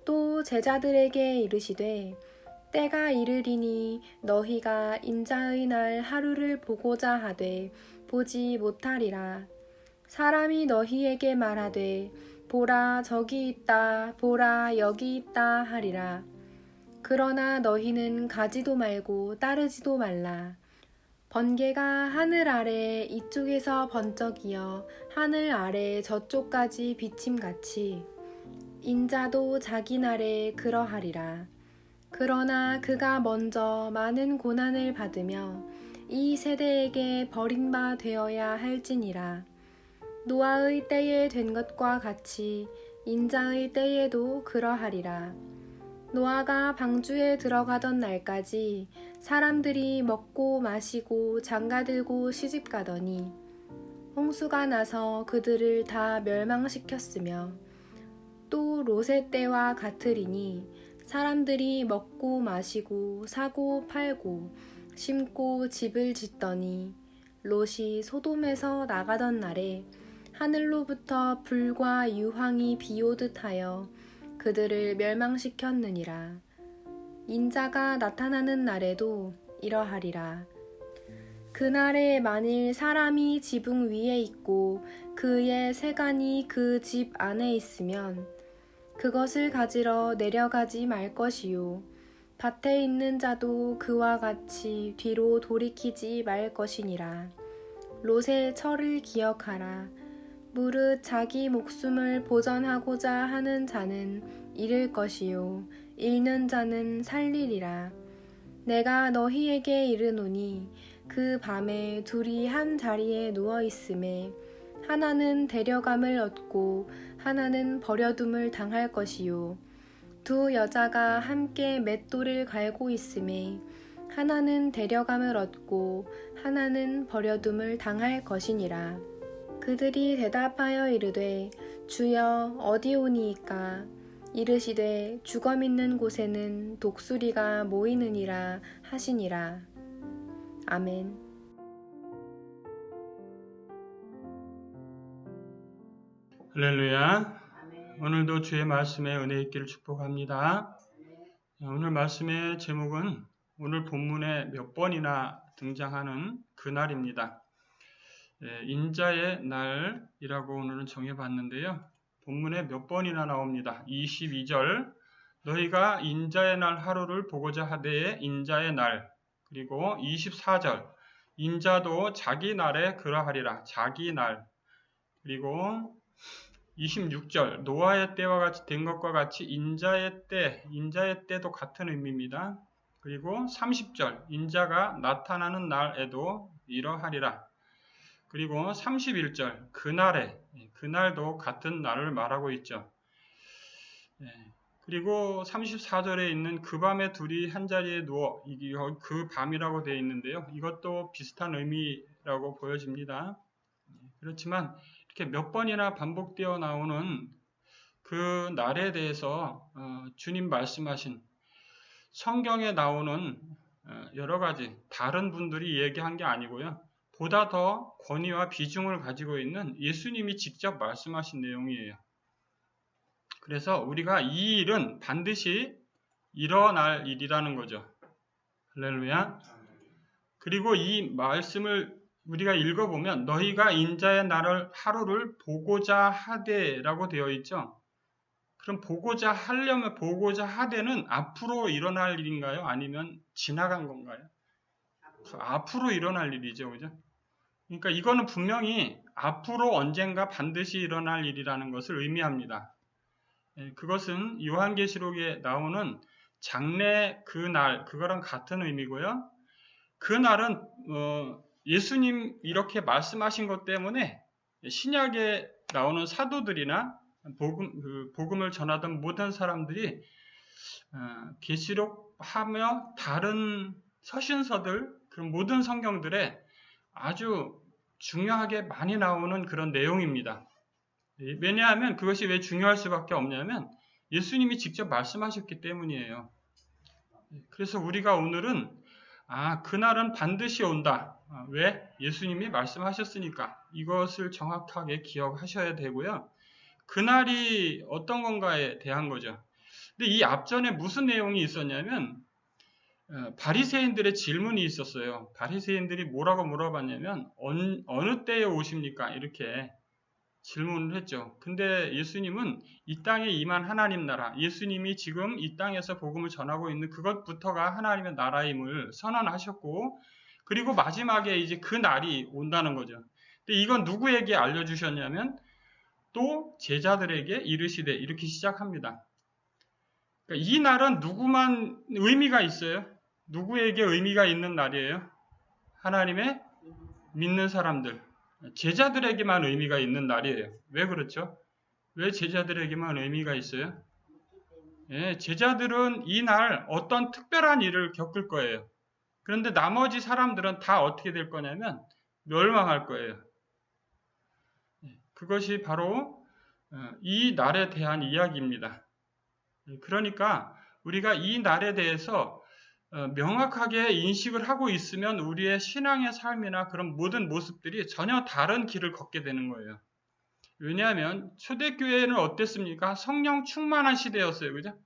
또 제자들에게 이르시되 때가 이르리니 너희가 인자의 날 하루를 보고자 하되 보지 못하리라. 사람이 너희에게 말하되 보라 저기 있다 보라 여기 있다 하리라. 그러나 너희는 가지도 말고 따르지도 말라. 번개가 하늘 아래 이쪽에서 번쩍이어 하늘 아래 저쪽까지 비침같이 인자도 자기 날에 그러하리라. 그러나 그가 먼저 많은 고난을 받으며 이 세대에게 버림바 되어야 할지니라. 노아의 때에 된 것과 같이 인자의 때에도 그러하리라. 노아가 방주에 들어가던 날까지 사람들이 먹고 마시고 장가들고 시집가더니 홍수가 나서 그들을 다 멸망시켰으며 또 롯의 때와 같으리니 사람들이 먹고 마시고 사고 팔고 심고 집을 짓더니 롯이 소돔에서 나가던 날에 하늘로부터 불과 유황이 비오듯 하여 그들을 멸망시켰느니라. 인자가 나타나는 날에도 이러하리라. 그날에 만일 사람이 지붕 위에 있고 그의 세간이 그 집 안에 있으면 그것을 가지러 내려가지 말 것이요 밭에 있는 자도 그와 같이 뒤로 돌이키지 말 것이니라. 롯의 철을 기억하라. 무릇 자기 목숨을 보전하고자 하는 자는 잃을 것이요 잃는 자는 살리리라. 내가 너희에게 이르노니 그 밤에 둘이 한 자리에 누워 있음에 하나는 데려감을 얻고 하나는 버려둠을 당할 것이요 두 여자가 함께 맷돌을 갈고 있음에 하나는 데려감을 얻고 하나는 버려둠을 당할 것이니라. 그들이 대답하여 이르되 주여 어디 오니이까? 이르시되 주검 있는 곳에는 독수리가 모이느니라 하시니라. 아멘. 할렐루야. 오늘도 주의 말씀에 은혜 있기를 축복합니다. 오늘 말씀의 제목은 오늘 본문에 몇 번이나 등장하는 그날입니다. 인자의 날이라고 오늘은 정해봤는데요. 본문에 몇 번이나 나옵니다. 22절 너희가 인자의 날 하루를 보고자 하되 인자의 날, 그리고 24절 인자도 자기 날에 그러하리라. 자기 날. 그리고 26절 노아의 때와 같이 된 것과 같이 인자의 때도 같은 의미입니다. 그리고 30절 인자가 나타나는 날에도 이러하리라. 그리고 31절 그날도 같은 날을 말하고 있죠. 그리고 34절에 있는 그 밤에 둘이 한자리에 누워, 그 밤이라고 되어 있는데요. 이것도 비슷한 의미라고 보여집니다. 그렇지만 이렇게 몇 번이나 반복되어 나오는 그 날에 대해서 주님 말씀하신 성경에 나오는 여러 가지 다른 분들이 얘기한 게 아니고요. 보다 더 권위와 비중을 가지고 있는 예수님이 직접 말씀하신 내용이에요. 그래서 우리가 이 일은 반드시 일어날 일이라는 거죠. 할렐루야. 그리고 이 말씀을 우리가 읽어보면 너희가 인자의 날을 하루를 보고자 하되라고 되어 있죠. 그럼 보고자 하되는 앞으로 일어날 일인가요? 아니면 지나간 건가요? 앞으로 일어날 일이죠. 그죠? 그러니까 이거는 분명히 앞으로 언젠가 반드시 일어날 일이라는 것을 의미합니다. 그것은 요한계시록에 나오는 장래 그날, 그거랑 같은 의미고요. 그날은 예수님 이렇게 말씀하신 것 때문에 신약에 나오는 사도들이나 복음을 전하던 모든 사람들이 계시록하며 다른 서신서들, 그런 모든 성경들에 아주 중요하게 많이 나오는 그런 내용입니다. 왜냐하면 그것이 왜 중요할 수밖에 없냐면 예수님이 직접 말씀하셨기 때문이에요. 그래서 우리가 오늘은 그날은 반드시 온다. 왜? 예수님이 말씀하셨으니까. 이것을 정확하게 기억하셔야 되고요. 그날이 어떤 건가에 대한 거죠. 근데 이 앞전에 무슨 내용이 있었냐면 바리새인들의 질문이 있었어요. 바리새인들이 뭐라고 물어봤냐면 어느 때에 오십니까? 이렇게 질문을 했죠. 근데 예수님은 이 땅에 임한 하나님 나라, 예수님이 지금 이 땅에서 복음을 전하고 있는 그것부터가 하나님의 나라임을 선언하셨고, 그리고 마지막에 이제 그 날이 온다는 거죠. 근데 이건 누구에게 알려주셨냐면 또 제자들에게 이르시되 이렇게 시작합니다. 그러니까 이 날은 누구만 의미가 있어요? 누구에게 의미가 있는 날이에요? 하나님의 믿는 사람들, 제자들에게만 의미가 있는 날이에요. 왜 그렇죠? 왜 제자들에게만 의미가 있어요? 예, 제자들은 이 날 어떤 특별한 일을 겪을 거예요. 그런데 나머지 사람들은 다 어떻게 될 거냐면 멸망할 거예요. 그것이 바로 이 날에 대한 이야기입니다. 그러니까 우리가 이 날에 대해서 명확하게 인식을 하고 있으면 우리의 신앙의 삶이나 그런 모든 모습들이 전혀 다른 길을 걷게 되는 거예요. 왜냐하면 초대교회는 어땠습니까? 성령 충만한 시대였어요. 그죠?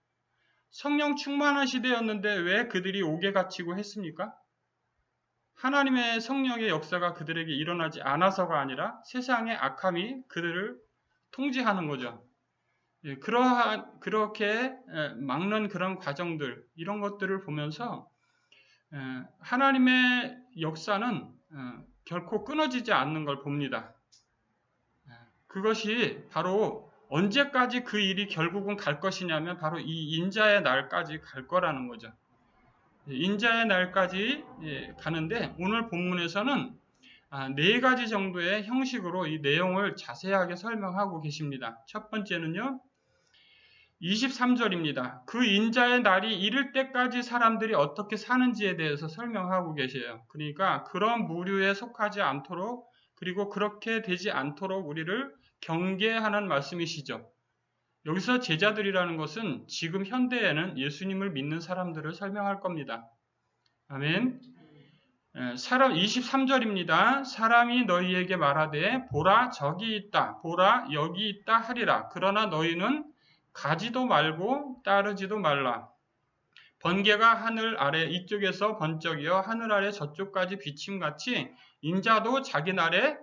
성령 충만한 시대였는데 왜 그들이 옥에 갇히고 했습니까? 하나님의 성령의 역사가 그들에게 일어나지 않아서가 아니라 세상의 악함이 그들을 통제하는 거죠. 그렇게 막는 그런 과정들, 이런 것들을 보면서 하나님의 역사는 결코 끊어지지 않는 걸 봅니다. 그것이 바로 언제까지 그 일이 결국은 갈 것이냐면 바로 이 인자의 날까지 갈 거라는 거죠. 인자의 날까지 가는데 오늘 본문에서는 4가지 정도의 형식으로 이 내용을 자세하게 설명하고 계십니다. 첫 번째는요, 23절입니다. 그 인자의 날이 이를 때까지 사람들이 어떻게 사는지에 대해서 설명하고 계세요. 그러니까 그런 무류에 속하지 않도록, 그리고 그렇게 되지 않도록 우리를 경계하는 말씀이시죠. 여기서 제자들이라는 것은 지금 현대에는 예수님을 믿는 사람들을 설명할 겁니다. 아멘. 23절입니다. 사람이 너희에게 말하되 보라 저기 있다, 보라 여기 있다 하리라. 그러나 너희는 가지도 말고 따르지도 말라. 번개가 하늘 아래 이쪽에서 번쩍이어 하늘 아래 저쪽까지 비침같이 인자도 자기 날에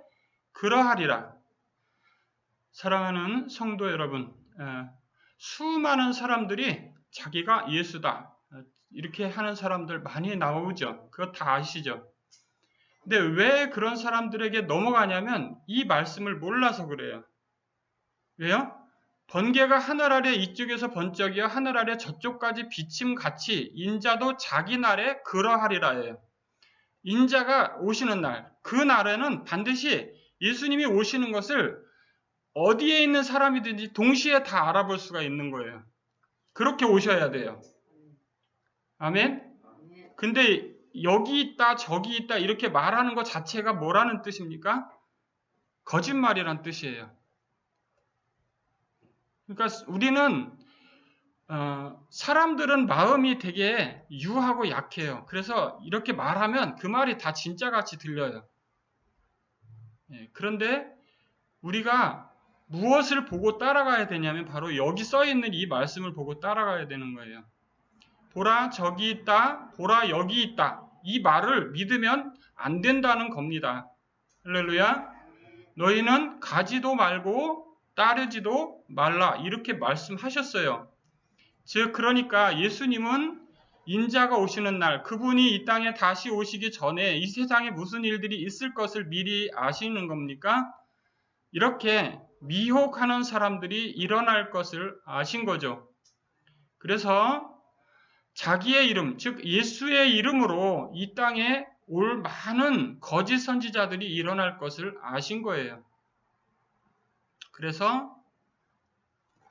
그러하리라. 사랑하는 성도 여러분, 수많은 사람들이 자기가 예수다 이렇게 하는 사람들 많이 나오죠. 그거 다 아시죠? 근데 왜 그런 사람들에게 넘어가냐면 이 말씀을 몰라서 그래요. 왜요? 번개가 하늘 아래 이쪽에서 번쩍이어 하늘 아래 저쪽까지 비침같이 인자도 자기 날에 그러하리라예요. 인자가 오시는 날, 그 날에는 반드시 예수님이 오시는 것을 어디에 있는 사람이든지 동시에 다 알아볼 수가 있는 거예요. 그렇게 오셔야 돼요. 아멘? 근데 여기 있다, 저기 있다 이렇게 말하는 것 자체가 뭐라는 뜻입니까? 거짓말이란 뜻이에요. 그러니까 우리는 사람들은 마음이 되게 유하고 약해요. 그래서 이렇게 말하면 그 말이 다 진짜같이 들려요. 그런데 우리가 무엇을 보고 따라가야 되냐면 바로 여기 써있는 이 말씀을 보고 따라가야 되는 거예요. 보라 저기 있다, 보라 여기 있다. 이 말을 믿으면 안 된다는 겁니다. 할렐루야. 너희는 가지도 말고 따르지도 말라 이렇게 말씀하셨어요. 즉 그러니까 예수님은 인자가 오시는 날, 그분이 이 땅에 다시 오시기 전에 이 세상에 무슨 일들이 있을 것을 미리 아시는 겁니까? 이렇게 미혹하는 사람들이 일어날 것을 아신 거죠. 그래서 자기의 이름, 즉 예수의 이름으로 이 땅에 올 많은 거짓 선지자들이 일어날 것을 아신 거예요. 그래서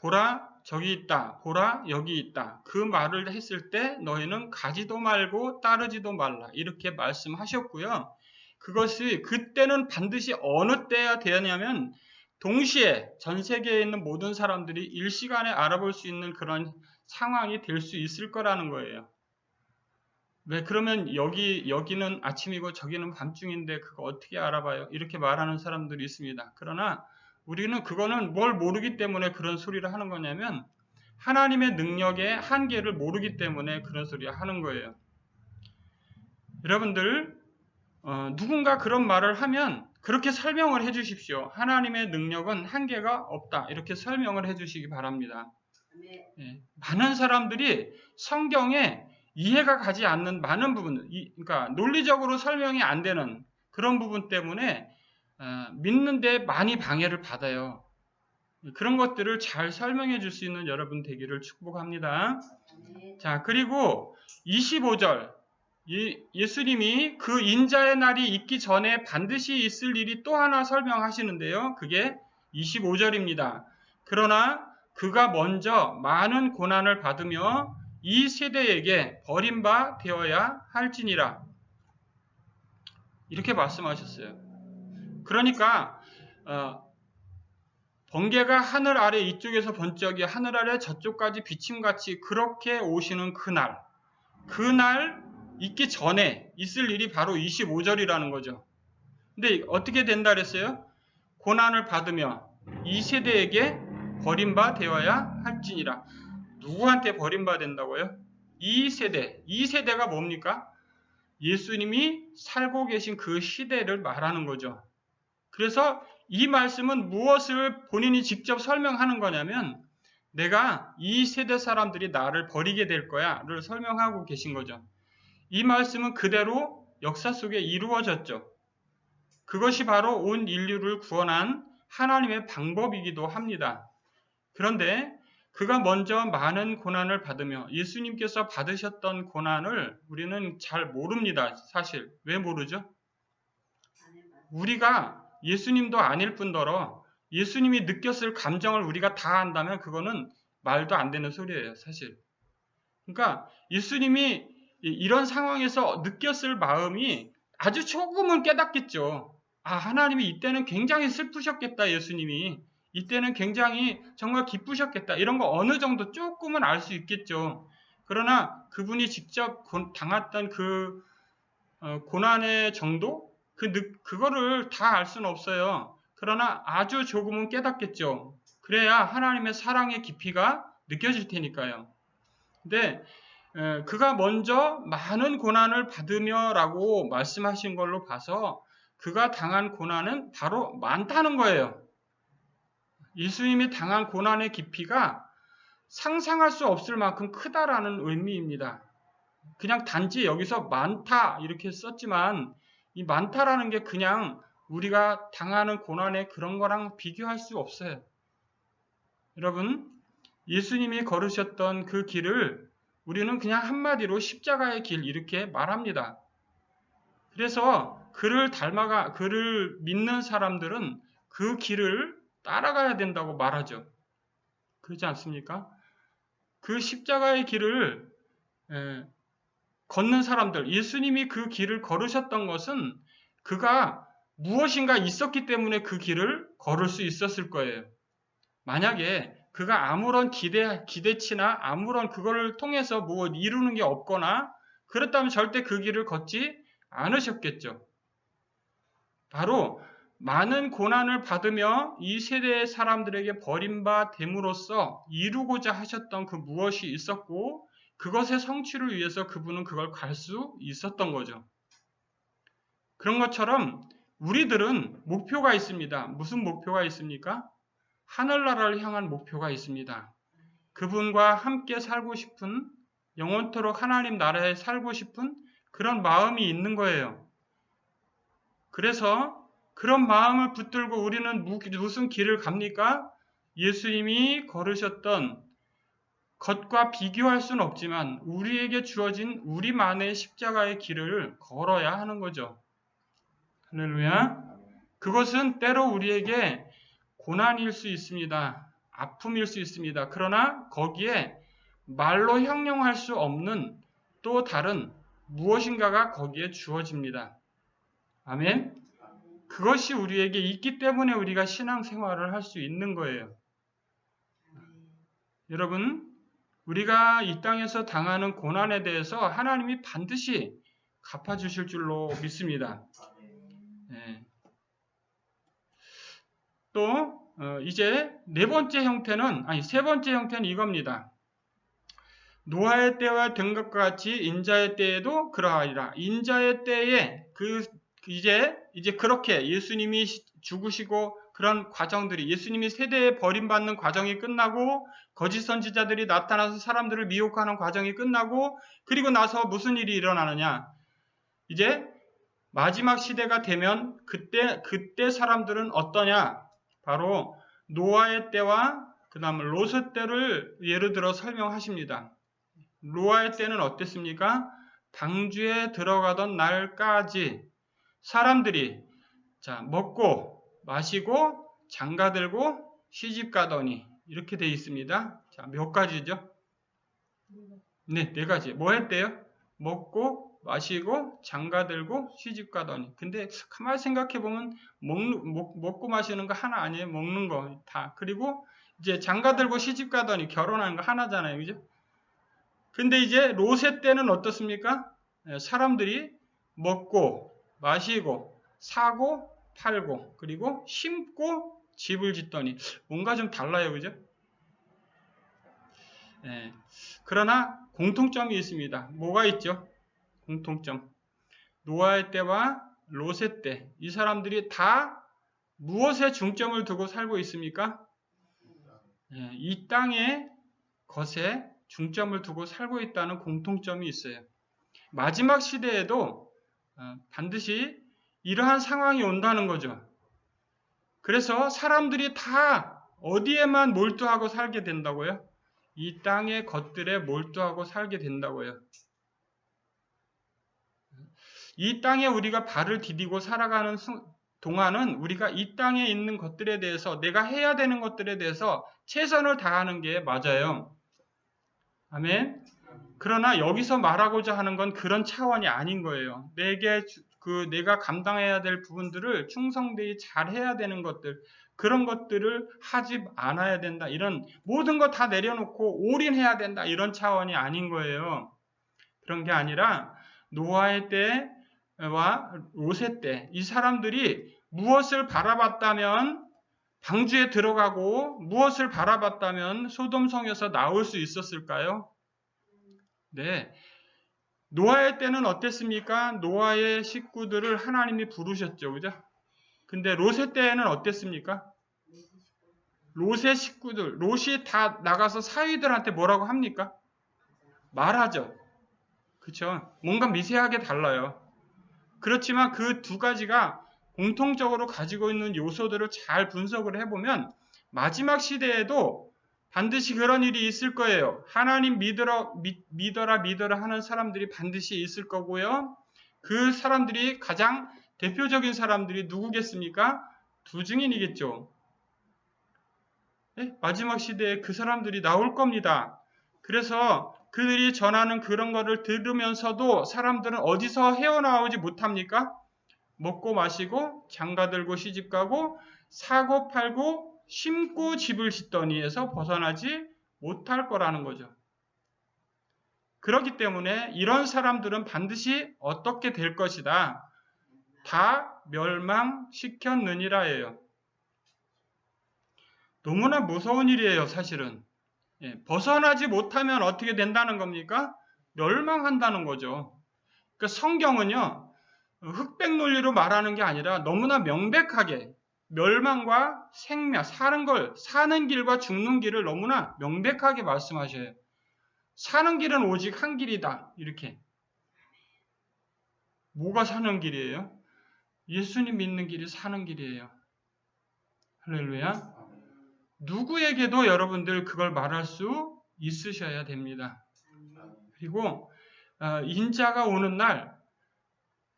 보라 저기 있다, 보라 여기 있다. 그 말을 했을 때 너희는 가지도 말고 따르지도 말라 이렇게 말씀하셨고요. 그것이 그때는 반드시 어느 때야 되냐면 동시에 전 세계에 있는 모든 사람들이 일시간에 알아볼 수 있는 그런 상황이 될 수 있을 거라는 거예요. 왜 그러면 여기는 아침이고 저기는 밤중인데 그거 어떻게 알아봐요? 이렇게 말하는 사람들이 있습니다. 그러나 우리는 그거는 뭘 모르기 때문에 그런 소리를 하는 거냐면 하나님의 능력의 한계를 모르기 때문에 그런 소리 하는 거예요. 여러분들 누군가 그런 말을 하면 그렇게 설명을 해 주십시오. 하나님의 능력은 한계가 없다. 이렇게 설명을 해 주시기 바랍니다. 예, 많은 사람들이 성경에 이해가 가지 않는 많은 부분, 그러니까 논리적으로 설명이 안 되는 그런 부분 때문에 믿는데 많이 방해를 받아요. 그런 것들을 잘 설명해 줄 수 있는 여러분 되기를 축복합니다. 자, 그리고 25절. 예수님이 그 인자의 날이 있기 전에 반드시 있을 일이 또 하나 설명하시는데요. 그게 25절입니다. 그러나 그가 먼저 많은 고난을 받으며 이 세대에게 버림바 되어야 할지니라. 이렇게 말씀하셨어요. 그러니까 번개가 하늘 아래 이쪽에서 번쩍이 하늘 아래 저쪽까지 비침같이 그렇게 오시는 그날 있기 전에 있을 일이 바로 25절이라는 거죠. 근데 어떻게 된다 그랬어요? 고난을 받으며 이 세대에게 버림바 되어야 할지니라. 누구한테 버림바 된다고요? 이 세대가 뭡니까? 예수님이 살고 계신 그 시대를 말하는 거죠. 그래서 이 말씀은 무엇을 본인이 직접 설명하는 거냐면 내가 이 세대 사람들이 나를 버리게 될 거야를 설명하고 계신 거죠. 이 말씀은 그대로 역사 속에 이루어졌죠. 그것이 바로 온 인류를 구원한 하나님의 방법이기도 합니다. 그런데 그가 먼저 많은 고난을 받으며 예수님께서 받으셨던 고난을 우리는 잘 모릅니다. 사실. 왜 모르죠? 우리가 예수님도 아닐 뿐더러 예수님이 느꼈을 감정을 우리가 다 안다면 그거는 말도 안 되는 소리예요. 사실. 그러니까 예수님이 이런 상황에서 느꼈을 마음이 아주 조금은 깨닫겠죠. 하나님이 이때는 굉장히 슬프셨겠다. 예수님이. 이때는 굉장히 정말 기쁘셨겠다. 이런 거 어느 정도 조금은 알 수 있겠죠. 그러나 그분이 직접 당했던 그 고난의 정도? 그거를 다 알 수는 없어요. 그러나 아주 조금은 깨닫겠죠. 그래야 하나님의 사랑의 깊이가 느껴질 테니까요. 근데 그가 먼저 많은 고난을 받으며 라고 말씀하신 걸로 봐서 그가 당한 고난은 바로 많다는 거예요. 예수님이 당한 고난의 깊이가 상상할 수 없을 만큼 크다라는 의미입니다. 그냥 단지 여기서 많다 이렇게 썼지만 이 많다라는 게 그냥 우리가 당하는 고난의 그런 거랑 비교할 수 없어요. 여러분, 예수님이 걸으셨던 그 길을 우리는 그냥 한마디로 십자가의 길 이렇게 말합니다. 그래서 그를 믿는 사람들은 그 길을 따라가야 된다고 말하죠. 그렇지 않습니까? 그 십자가의 길을 걷는 사람들, 예수님이 그 길을 걸으셨던 것은 그가 무엇인가 있었기 때문에 그 길을 걸을 수 있었을 거예요. 만약에 그가 아무런 기대치나 아무런 그거를 통해서 뭐 이루는 게 없거나 그렇다면 절대 그 길을 걷지 않으셨겠죠. 바로 많은 고난을 받으며 이 세대의 사람들에게 버림바 됨으로써 이루고자 하셨던 그 무엇이 있었고 그것의 성취를 위해서 그분은 그걸 갈 수 있었던 거죠. 그런 것처럼 우리들은 목표가 있습니다. 무슨 목표가 있습니까? 하늘나라를 향한 목표가 있습니다. 그분과 함께 살고 싶은, 영원토록 하나님 나라에 살고 싶은 그런 마음이 있는 거예요. 그래서 그런 마음을 붙들고 우리는 무슨 길을 갑니까? 예수님이 걸으셨던 것과 비교할 수는 없지만 우리에게 주어진 우리만의 십자가의 길을 걸어야 하는 거죠. 할렐루야. 그것은 때로 우리에게 고난일 수 있습니다. 아픔일 수 있습니다. 그러나 거기에 말로 형용할 수 없는 또 다른 무엇인가가 거기에 주어집니다. 아멘. 그것이 우리에게 있기 때문에 우리가 신앙생활을 할 수 있는 거예요. 여러분, 우리가 이 땅에서 당하는 고난에 대해서 하나님이 반드시 갚아주실 줄로 믿습니다. 네. 또 이제 세 번째 형태는 이겁니다. 노아의 때와 된 것과 같이 인자의 때에도 그러하리라. 인자의 때에 이제 그렇게 예수님이 죽으시고 그런 과정들이, 예수님이 세대에 버림받는 과정이 끝나고 거짓 선지자들이 나타나서 사람들을 미혹하는 과정이 끝나고, 그리고 나서 무슨 일이 일어나느냐? 이제 마지막 시대가 되면 그때 사람들은 어떠냐? 바로 노아의 때와 그 다음 롯의 때를 예를 들어 설명하십니다. 노아의 때는 어땠습니까? 방주에 들어가던 날까지 사람들이 먹고 마시고 장가들고 시집가더니, 이렇게 되어 있습니다. 자, 몇 가지죠? 네, 4가지. 뭐 했대요? 먹고 마시고 장가들고 시집가더니. 근데 가만히 생각해보면 먹고 마시는 거 하나 아니에요? 먹는 거 다. 그리고 이제 장가들고 시집가더니 결혼하는 거 하나잖아요. 그죠? 근데 이제 롯의 때는 어떻습니까? 사람들이 먹고 마시고 사고 팔고 그리고 심고 집을 짓더니, 뭔가 좀 달라요. 그죠? 그러나 공통점이 있습니다. 뭐가 있죠? 공통점. 노아의 때와 롯의 때, 이 사람들이 다 무엇에 중점을 두고 살고 있습니까? 이 땅의 것에 중점을 두고 살고 있다는 공통점이 있어요. 마지막 시대에도 반드시 이러한 상황이 온다는 거죠. 그래서 사람들이 다 어디에만 몰두하고 살게 된다고요? 이 땅의 것들에 몰두하고 살게 된다고요. 이 땅에 우리가 발을 디디고 살아가는 동안은 우리가 이 땅에 있는 것들에 대해서, 내가 해야 되는 것들에 대해서 최선을 다하는 게 맞아요. 아멘. 그러나 여기서 말하고자 하는 건 그런 차원이 아닌 거예요. 내가 감당해야 될 부분들을 충성되이 잘 해야 되는 것들, 그런 것들을 하지 않아야 된다, 이런 모든 거 다 내려놓고 올인해야 된다, 이런 차원이 아닌 거예요. 그런 게 아니라 노아의 때와 롯의 때, 이 사람들이 무엇을 바라봤다면 방주에 들어가고 무엇을 바라봤다면 소돔성에서 나올 수 있었을까요? 네. 노아의 때는 어땠습니까? 노아의 식구들을 하나님이 부르셨죠. 그죠? 근데 롯의 때에는 어땠습니까? 롯의 식구들, 롯이 다 나가서 사위들한테 뭐라고 합니까? 말하죠. 그렇죠? 뭔가 미세하게 달라요. 그렇지만 그 2가지가 공통적으로 가지고 있는 요소들을 잘 분석을 해보면 마지막 시대에도 반드시 그런 일이 있을 거예요. 하나님 믿어라 하는 사람들이 반드시 있을 거고요. 그 사람들이 가장 대표적인 사람들이 누구겠습니까? 2 증인이겠죠. 네? 마지막 시대에 그 사람들이 나올 겁니다. 그래서 그들이 전하는 그런 거를 들으면서도 사람들은 어디서 헤어나오지 못합니까? 먹고 마시고 장가들고 시집가고 사고 팔고 심고 집을 짓더니에서 벗어나지 못할 거라는 거죠. 그렇기 때문에 이런 사람들은 반드시 어떻게 될 것이다. 다 멸망시켰느니라예요. 너무나 무서운 일이에요, 사실은. 벗어나지 못하면 어떻게 된다는 겁니까? 멸망한다는 거죠. 그러니까 성경은요, 흑백 논리로 말하는 게 아니라 너무나 명백하게 멸망과 생명, 사는 길과 죽는 길을 너무나 명백하게 말씀하셔요. 사는 길은 오직 한 길이다. 이렇게. 뭐가 사는 길이에요? 예수님 믿는 길이 사는 길이에요. 할렐루야. 누구에게도 여러분들 그걸 말할 수 있으셔야 됩니다. 그리고 인자가 오는 날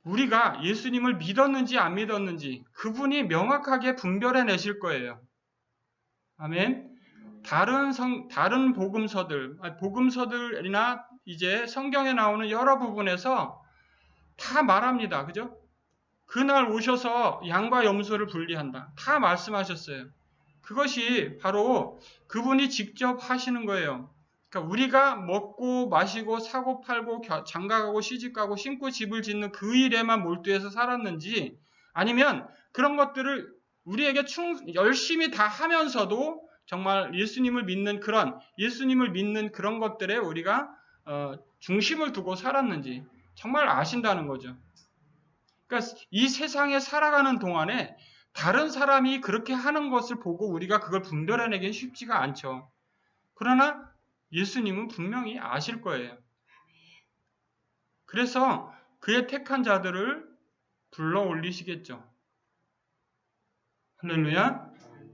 우리가 예수님을 믿었는지 안 믿었는지 그분이 명확하게 분별해 내실 거예요. 아멘. 다른 복음서들이나 이제 성경에 나오는 여러 부분에서 다 말합니다. 그죠? 그날 오셔서 양과 염소를 분리한다. 다 말씀하셨어요. 그것이 바로 그분이 직접 하시는 거예요. 그러니까 우리가 먹고 마시고 사고 팔고 장가가고 시집가고 심고 집을 짓는 그 일에만 몰두해서 살았는지, 아니면 그런 것들을 우리에게 열심히 다 하면서도 정말 예수님을 믿는 그런 것들에 우리가 중심을 두고 살았는지 정말 아신다는 거죠. 그러니까 이 세상에 살아가는 동안에 다른 사람이 그렇게 하는 것을 보고 우리가 그걸 분별해내기는 쉽지가 않죠. 그러나 예수님은 분명히 아실 거예요. 그래서 그의 택한 자들을 불러 올리시겠죠. 할렐루야.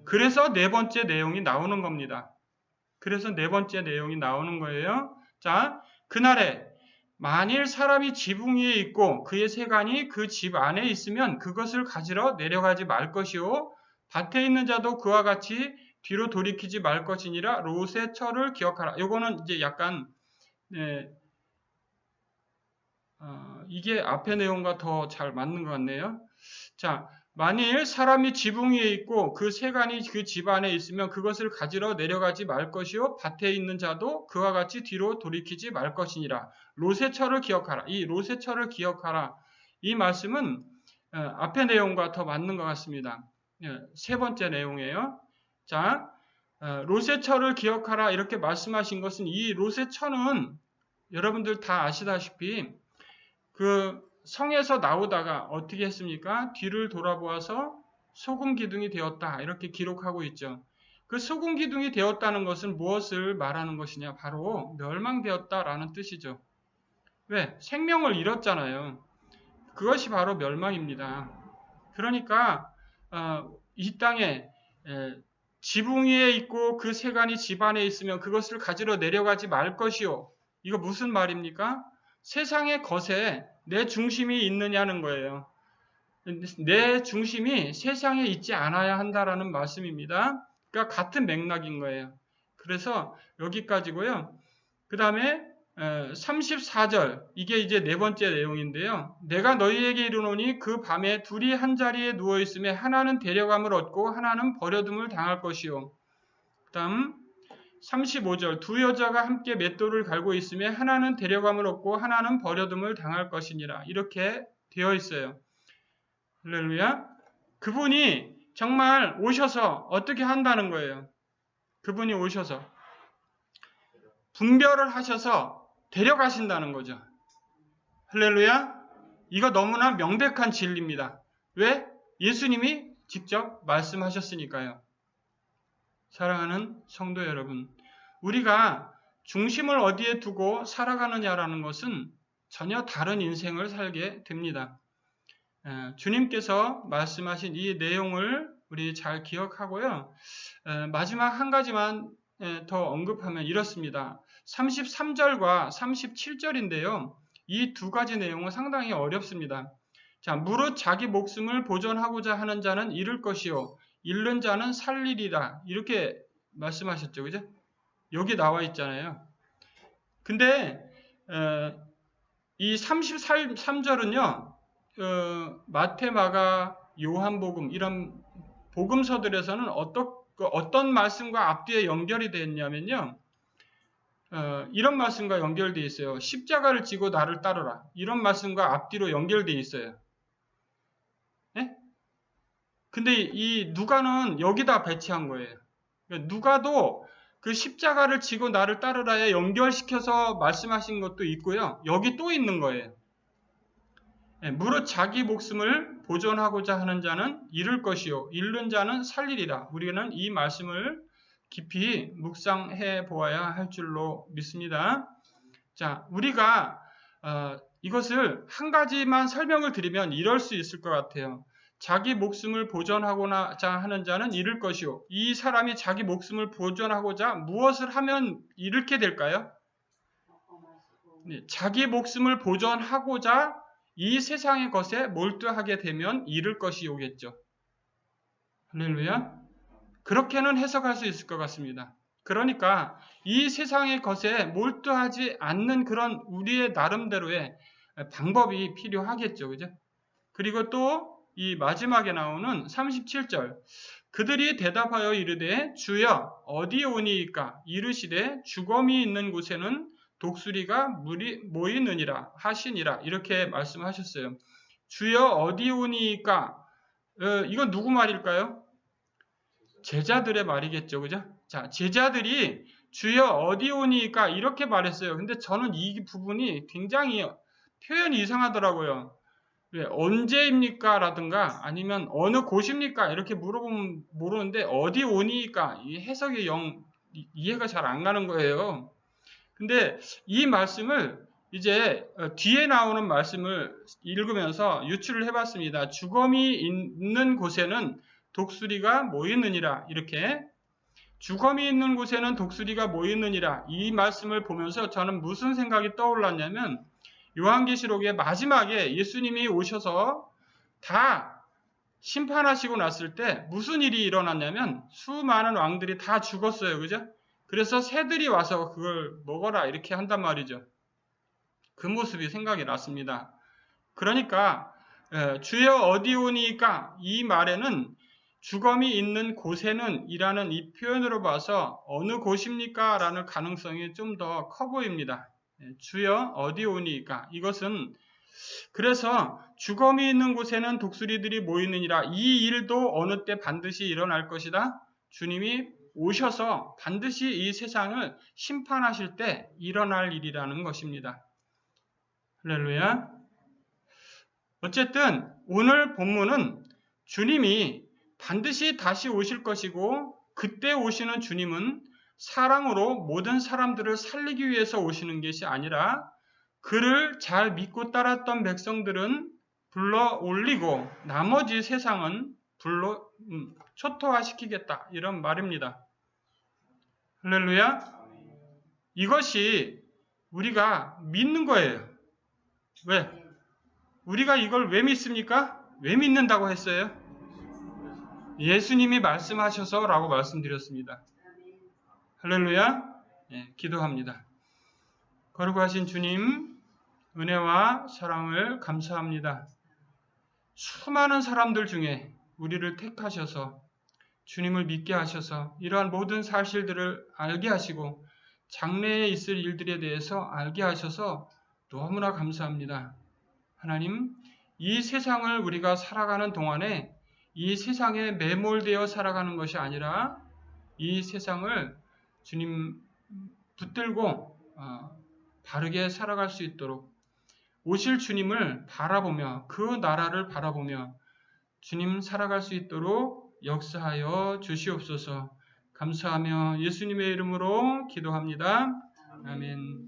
그래서 네 번째 내용이 나오는 겁니다. 그래서 네 번째 내용이 나오는 거예요. 자, 그날에 만일 사람이 지붕 위에 있고 그의 세간이 그 집 안에 있으면 그것을 가지러 내려가지 말 것이요 밭에 있는 자도 그와 같이 뒤로 돌이키지 말 것이니라. 롯의 처를 기억하라. 요거는 이제 약간 이게 앞의 내용과 더 잘 맞는 것 같네요. 자, 만일 사람이 지붕 위에 있고 그 세간이 그 집 안에 있으면 그것을 가지러 내려가지 말 것이요 밭에 있는 자도 그와 같이 뒤로 돌이키지 말 것이니라. 롯의 처를 기억하라. 이 롯의 처를 기억하라. 이 말씀은 앞의 내용과 더 맞는 것 같습니다. 세 번째 내용이에요. 자, 롯의 처를 기억하라 이렇게 말씀하신 것은 이 롯의 처는 여러분들 다 아시다시피 그 성에서 나오다가 어떻게 했습니까? 뒤를 돌아보아서 소금 기둥이 되었다 이렇게 기록하고 있죠. 그 소금 기둥이 되었다는 것은 무엇을 말하는 것이냐? 바로 멸망되었다라는 뜻이죠. 왜? 생명을 잃었잖아요. 그것이 바로 멸망입니다. 그러니까 이 땅에 지붕 위에 있고 그 세간이 집 안에 있으면 그것을 가지러 내려가지 말 것이요. 이거 무슨 말입니까? 세상의 것에 내 중심이 있느냐는 거예요. 내 중심이 세상에 있지 않아야 한다라는 말씀입니다. 그러니까 같은 맥락인 거예요. 그래서 여기까지고요. 그 다음에 34절 이게 이제 네 번째 내용인데요. 내가 너희에게 이르노니 그 밤에 둘이 한 자리에 누워 있음에 하나는 데려감을 얻고 하나는 버려둠을 당할 것이요. 그 다음 35절 두 여자가 함께 맷돌을 갈고 있으며 하나는 데려감을 얻고 하나는 버려둠을 당할 것이니라. 이렇게 되어 있어요. 할렐루야. 그분이 정말 오셔서 어떻게 한다는 거예요. 그분이 오셔서 분별을 하셔서 데려가신다는 거죠. 할렐루야. 이거 너무나 명백한 진리입니다. 왜? 예수님이 직접 말씀하셨으니까요. 사랑하는 성도 여러분, 우리가 중심을 어디에 두고 살아가느냐라는 것은 전혀 다른 인생을 살게 됩니다. 주님께서 말씀하신 이 내용을 우리 잘 기억하고요. 마지막 한 가지만 더 언급하면 이렇습니다. 33절과 37절인데요. 이 두 가지 내용은 상당히 어렵습니다. 자, 무릇 자기 목숨을 보존하고자 하는 자는 잃을 것이요 잃는 자는 살리리라. 이렇게 말씀하셨죠. 그죠? 여기 나와 있잖아요. 근데 이 33절은요. 마태, 마가, 요한복음 이런 복음서들에서는 어떤 말씀과 앞뒤에 연결이 됐냐면요. 이런 말씀과 연결되어 있어요. 십자가를 지고 나를 따르라. 이런 말씀과 앞뒤로 연결되어 있어요. 네? 근데 이 누가는 여기다 배치한 거예요. 누가도 그 십자가를 지고 나를 따르라에 연결시켜서 말씀하신 것도 있고요. 여기 또 있는 거예요. 무릇 자기 목숨을 보존하고자 하는 자는 잃을 것이요 잃는 자는 살리리라. 우리는 이 말씀을 깊이 묵상해 보아야 할 줄로 믿습니다. 자, 우리가 이것을 한 가지만 설명을 드리면 이럴 수 있을 것 같아요. 자기 목숨을 보존하고자 하는 자는 잃을 것이요. 이 사람이 자기 목숨을 보존하고자 무엇을 하면 잃게 될까요? 네, 자기 목숨을 보존하고자 이 세상의 것에 몰두하게 되면 잃을 것이 오겠죠. 할렐루야. 그렇게는 해석할 수 있을 것 같습니다. 그러니까 이 세상의 것에 몰두하지 않는 그런 우리의 나름대로의 방법이 필요하겠죠. 그죠? 그리고 또 이 마지막에 나오는 37절 그들이 대답하여 이르되 주여 어디 오니이까 이르시되 주검이 있는 곳에는 독수리가 모이느니라 하시니라. 이렇게 말씀하셨어요. 주여 어디 오니이까 이건 누구 말일까요? 제자들의 말이겠죠. 그죠? 자, 제자들이 주여 어디 오니까 이렇게 말했어요. 근데 저는 이 부분이 굉장히 표현이 이상하더라고요. 왜 언제입니까? 라든가 아니면 어느 곳입니까? 이렇게 물어보면 모르는데 어디 오니까 이 해석이 이해가 잘 안 가는 거예요. 근데 이 말씀을 이제 뒤에 나오는 말씀을 읽으면서 유추를 해봤습니다. 주검이 있는 곳에는 독수리가 모이느니라. 이렇게 주검이 있는 곳에는 독수리가 모이느니라. 이 말씀을 보면서 저는 무슨 생각이 떠올랐냐면 요한계시록의 마지막에 예수님이 오셔서 다 심판하시고 났을 때 무슨 일이 일어났냐면 수많은 왕들이 다 죽었어요. 그죠? 그래서 새들이 와서 그걸 먹어라 이렇게 한단 말이죠. 그 모습이 생각이 났습니다. 그러니까 주여 어디 오니까 이 말에는 주검이 있는 곳에는 이라는 이 표현으로 봐서 어느 곳입니까? 라는 가능성이 좀 더 커 보입니다. 주여 어디 오니까 이것은 그래서 주검이 있는 곳에는 독수리들이 모이느니라. 이 일도 어느 때 반드시 일어날 것이다. 주님이 오셔서 반드시 이 세상을 심판하실 때 일어날 일이라는 것입니다. 할렐루야. 어쨌든 오늘 본문은 주님이 반드시 다시 오실 것이고 그때 오시는 주님은 사랑으로 모든 사람들을 살리기 위해서 오시는 것이 아니라 그를 잘 믿고 따랐던 백성들은 불러 올리고 나머지 세상은 초토화시키겠다. 이런 말입니다. 할렐루야. 이것이 우리가 믿는 거예요. 왜? 우리가 이걸 왜 믿습니까? 왜 믿는다고 했어요? 예수님이 말씀하셔서 라고 말씀드렸습니다. 할렐루야. 기도합니다. 거룩하신 주님, 은혜와 사랑을 감사합니다. 수많은 사람들 중에 우리를 택하셔서 주님을 믿게 하셔서 이러한 모든 사실들을 알게 하시고 장래에 있을 일들에 대해서 알게 하셔서 너무나 감사합니다. 하나님, 이 세상을 우리가 살아가는 동안에 이 세상에 매몰되어 살아가는 것이 아니라 이 세상을 주님 붙들고 바르게 살아갈 수 있도록 오실 주님을 바라보며 그 나라를 바라보며 주님 살아갈 수 있도록 역사하여 주시옵소서. 감사하며 예수님의 이름으로 기도합니다. 아멘.